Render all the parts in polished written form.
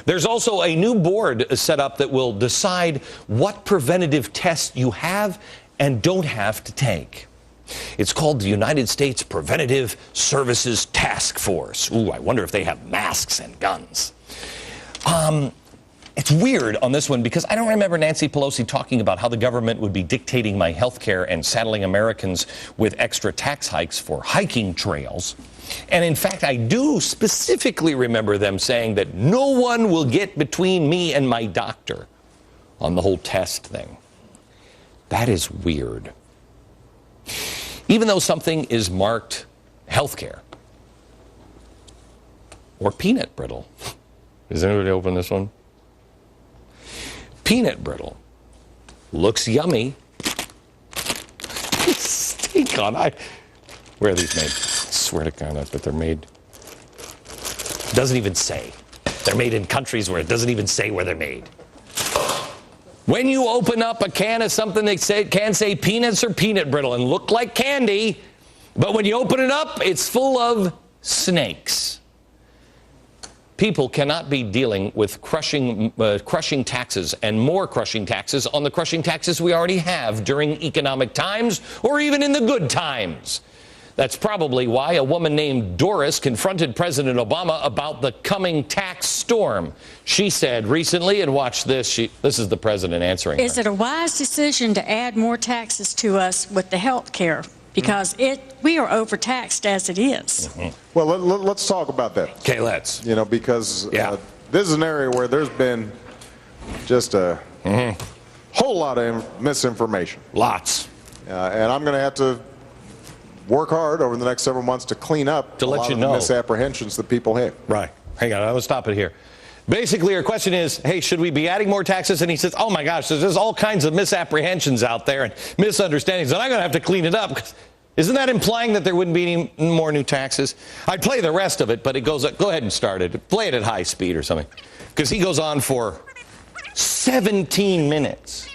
There's also a new board set up that will decide what preventative tests you have and don't have to take. It's called the United States Preventative Services Task Force. Ooh, I wonder if they have masks and guns. It's weird on this one because I don't remember Nancy Pelosi talking about how the government would be dictating my health care and saddling Americans with extra tax hikes for hiking trails. And in fact, I do specifically remember them saying that no one will get between me and my doctor on the whole test thing. That is weird. Even though something is marked healthcare or peanut brittle. Does anybody open this one? Peanut brittle looks yummy. Steak on. Where are these made? I swear to God, that's what they're made. Doesn't even say. They're made in countries where it doesn't even say where they're made. When you open up a can of something, they can say peanuts or peanut brittle and look like candy, but when you open it up, it's full of snakes. People cannot be dealing with crushing taxes and more crushing taxes on the crushing taxes we already have during economic times or even in the good times. That's probably why a woman named Doris confronted President Obama about the coming tax storm. She said recently, and watch this, this is the president answering Is it a wise decision to add more taxes to us with the health care? Because we are overtaxed as it is. Mm-hmm. Well, let's talk about that. Okay, let's. You know, because this is an area where there's been just a whole lot of misinformation. Lots. And I'm going to have to work hard over the next several months to clean up a lot of the misapprehensions that people have. Right. Hang on, I will stop it here. Basically, your question is, hey, should we be adding more taxes? And he says, oh my gosh, there's all kinds of misapprehensions out there and misunderstandings, and I'm going to have to clean it up. Isn't that implying that there wouldn't be any more new taxes? I'd play the rest of it, but it goes, go ahead and start it. Play it at high speed or something. Because he goes on for 17 minutes.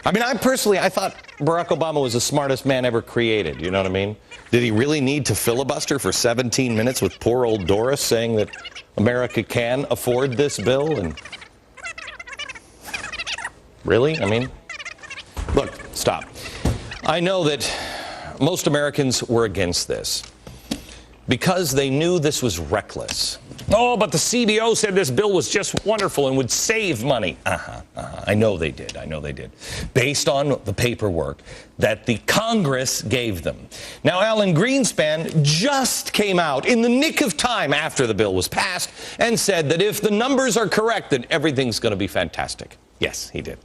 I mean, I thought Barack Obama was the smartest man ever created. You know what I mean? Did he really need to filibuster for 17 minutes with poor old Doris saying that America can afford this bill? And really? I mean, look, stop. I know that most Americans were against this because they knew this was reckless. Oh, but the CBO said this bill was just wonderful and would save money. I know they did. I know they did. Based on the paperwork that the Congress gave them. Now, Alan Greenspan just came out in the nick of time after the bill was passed and said that if the numbers are correct, then everything's going to be fantastic. Yes, he did.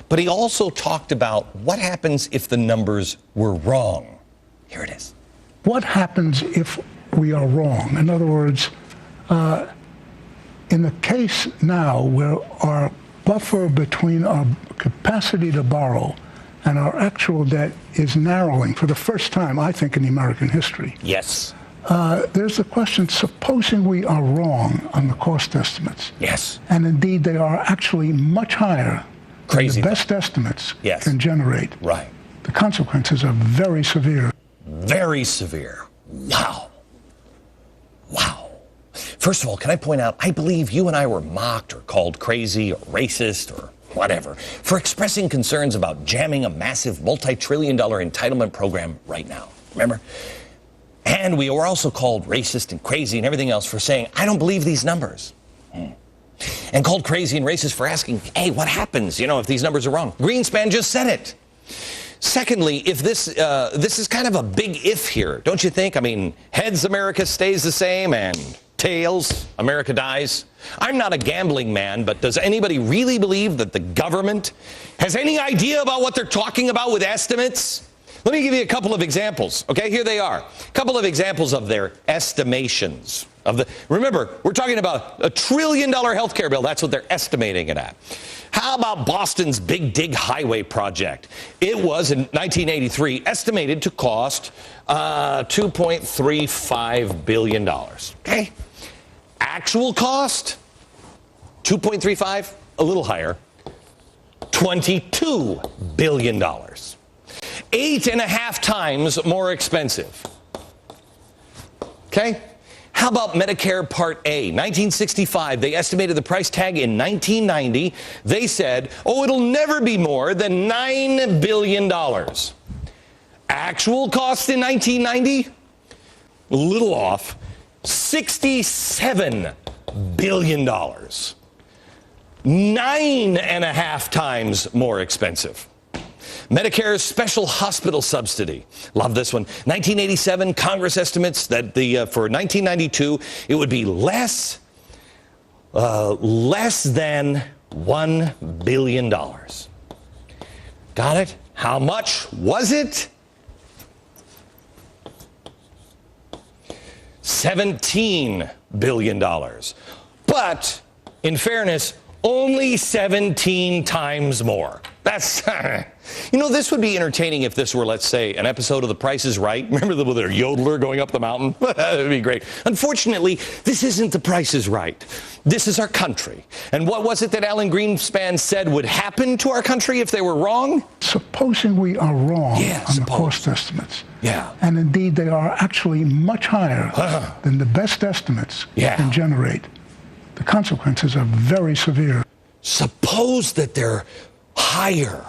But he also talked about what happens if the numbers were wrong. Here it is. What happens if we are wrong? In other words, in the case now where our buffer between our capacity to borrow and our actual debt is narrowing for the first time, I think, in the American history. Yes. There's the question, supposing we are wrong on the cost estimates. Yes. And indeed, they are actually much higher than the best estimates can generate. Right. The consequences are very severe. Very severe. Wow. Wow. First of all, can I point out, I believe you and I were mocked or called crazy or racist or whatever for expressing concerns about jamming a massive multi-trillion-dollar entitlement program right now. Remember? And we were also called racist and crazy and everything else for saying, I don't believe these numbers. And called crazy and racist for asking, hey, what happens, if these numbers are wrong? Greenspan just said it. Secondly, if this is kind of a big if here, don't you think? I mean, heads, America stays the same, and tails, America dies. I'm not a gambling man, but does anybody really believe that the government has any idea about what they're talking about with estimates? Let me give you a couple of examples. Okay, here they are. A couple of examples of their estimations. Remember, we're talking about $1 trillion health care bill. That's what they're estimating it at. How about Boston's Big Dig Highway project? It was, in 1983, estimated to cost $2.35 billion. Okay? Actual cost, $2.35, a little higher, $22 billion. 8.5 times more expensive. Okay? How about Medicare Part A? 1965, they estimated the price tag in 1990. They said, oh, it'll never be more than $9 billion. Actual cost in 1990? A little off. $67 billion. 9.5 times more expensive. Medicare's special hospital subsidy. Love this one. 1987, Congress estimates that for 1992, it would be less than $1 billion. Got it? How much was it? $17 billion. But, in fairness, only 17 times more. That's, this would be entertaining if this were, let's say, an episode of The Price is Right. Remember with their yodeler going up the mountain? That would be great. Unfortunately, this isn't The Price is Right. This is our country. And what was it that Alan Greenspan said would happen to our country if they were wrong? Supposing we are wrong on the cost estimates. Yeah. And indeed, they are actually much higher than the best estimates can generate. The consequences are very severe. Suppose that they're higher.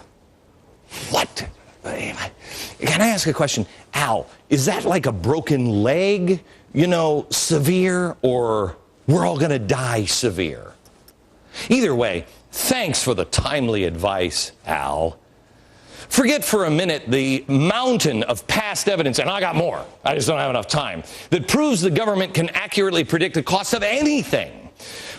What? Can I ask a question? Al, is that like a broken leg, severe, or we're all going to die severe? Either way, thanks for the timely advice, Al. Forget for a minute the mountain of past evidence, and I got more, I just don't have enough time, that proves the government can accurately predict the cost of anything.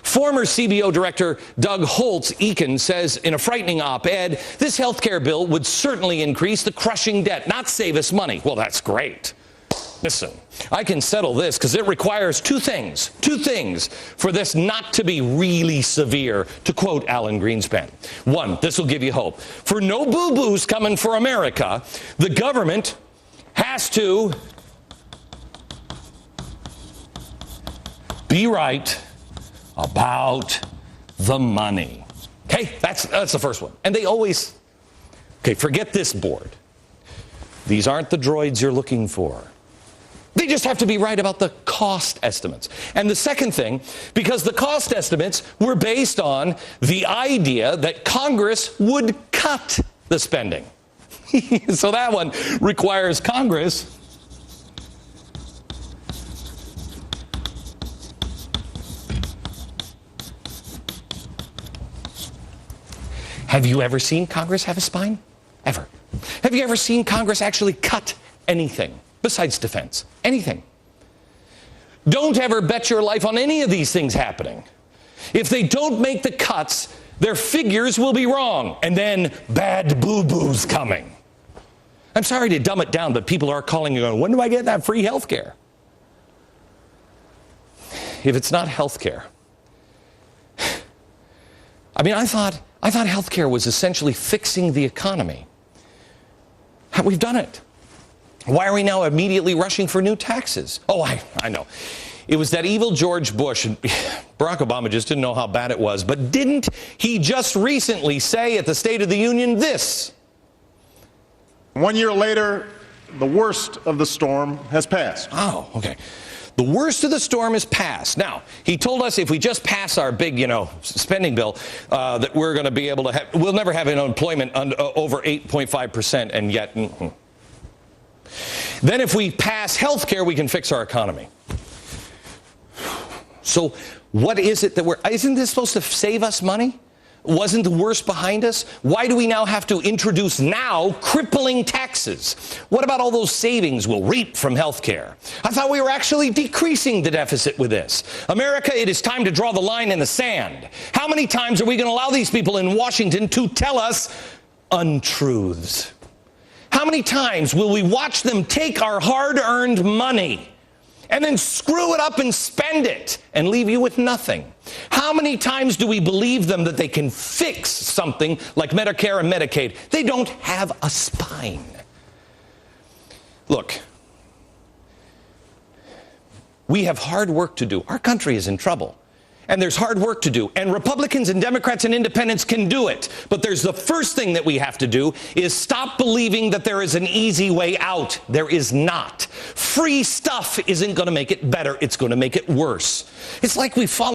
Former CBO Director Doug Holtz-Eakin says in a frightening op-ed, this health care bill would certainly increase the crushing debt, not save us money. Well, that's great. Listen, I can settle this because it requires two things for this not to be really severe, to quote Alan Greenspan. One, this will give you hope. For no boo-boos coming for America, the government has to be right about the money. Okay, that's the first one. And they always, forget this board. These aren't the droids you're looking for. They just have to be right about the cost estimates. And the second thing, because the cost estimates were based on the idea that Congress would cut the spending. So that one requires Congress Have you ever seen Congress have a spine? Ever? Have you ever seen Congress actually cut anything besides defense? Anything. Don't ever bet your life on any of these things happening. If they don't make the cuts, their figures will be wrong, and then bad boo-boos coming. I'm sorry to dumb it down, but people are calling and going, when do I get that free health care? If it's not health care, I thought health care was essentially fixing the economy. We've done it. Why are we now immediately rushing for new taxes? Oh, I know. It was that evil George Bush, and Barack Obama just didn't know how bad it was. But didn't he just recently say at the State of the Union this? 1 year later, the worst of the storm has passed. Oh, okay. The worst of the storm is past. Now, he told us if we just pass our big, spending bill, that we're going to be able to we'll never have unemployment over 8.5%, and yet. Then if we pass health care, we can fix our economy. So what is it that isn't this supposed to save us money? Wasn't the worst behind us? Why do we now have to introduce now crippling taxes? What about all those savings we'll reap from health care? I thought we were actually decreasing the deficit with this. America, it is time to draw the line in the sand. How many times are we going to allow these people in Washington to tell us untruths? How many times will we watch them take our hard-earned money and then screw it up and spend it and leave you with nothing? How many times do we believe them that they can fix something like Medicare and Medicaid? They don't have a spine. Look, we have hard work to do. Our country is in trouble. And there's hard work to do. And Republicans and Democrats and independents can do it. But there's the first thing that we have to do is stop believing that there is an easy way out. There is not. Free stuff isn't going to make it better. It's going to make it worse. It's like we follow